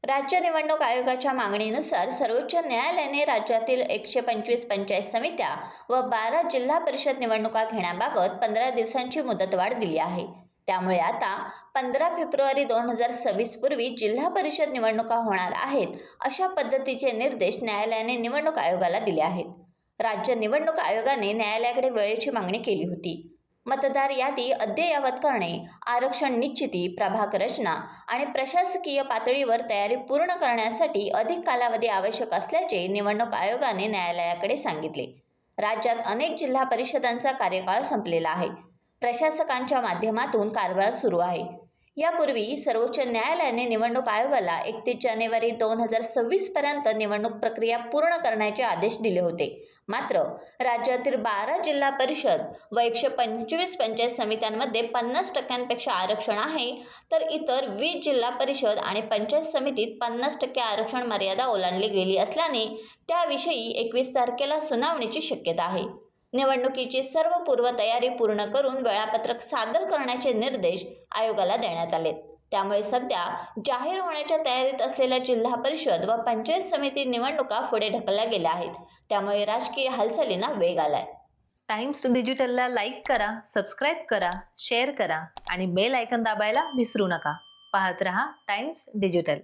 राज्य निवडणूक आयोगाच्या मागणीनुसार सर्वोच्च न्यायालयाने राज्यातील 125 पंचायत समित्या व 12 जिल्हा परिषद निवडणुका घेण्याबाबत 15 दिवसांची मुदतवाढ दिली आहे। त्यामुळे आता 15 फेब्रुवारी 2026 पूर्वी जिल्हा परिषद निवडणुका होणार आहेत अशा पद्धतीचे निर्देश न्यायालयाने निवडणूक आयोगाला दिले आहेत। राज्य निवडणूक आयोगाने न्यायालयाकडे वेळेची मागणी केली होती। मतदार यादी अद्ययावत करणे, आरक्षण निश्चिती, प्रभाग रचना आणि प्रशासकीय पातळीवर तयारी पूर्ण करण्यासाठी अधिक कालावधी आवश्यक असल्याचे निवडणूक आयोगाने न्यायालयाकडे सांगितले। राज्यात अनेक जिल्हा परिषदांचा कार्यकाळ संपलेला आहे। प्रशासकांच्या माध्यमातून कारभार सुरू आहे। यापूर्वी सर्वोच्च न्यायालयाने निवडणूक आयोगाला 31 जानेवारी 2026 पर्यंत निवडणूक प्रक्रिया पूर्ण करण्याचे आदेश दिले होते। मात्र राज्यातील 12 जिल्हा परिषद व 125 पंचायत समित्यांमध्ये 50% आरक्षण आहे, तर इतर 20 जिल्हा परिषद आणि पंचायत समितीत 50% आरक्षण मर्यादा ओलांडली गेली असल्याने त्याविषयी 21 तारखेला सुनावणीची शक्यता आहे। निवडणुकीची सर्व पूर्वतयारी पूर्ण करून वेळापत्रक सादर करण्याचे निर्देश आयोगाला देण्यात आले। त्यामुळे सध्या जाहीर होण्याच्या तयारीत असलेल्या जिल्हा परिषद व पंचायत समिती निवडणुका पुढे ढकलल्या गेल्या आहेत। त्यामुळे राजकीय हालचालींना वेग आलाय। टाइम्स डिजिटलला लाईक करा, सबस्क्राईब करा, शेअर करा आणि बेल आयकॉन दाबायला विसरू नका। पाहत रहा टाइम्स डिजिटल।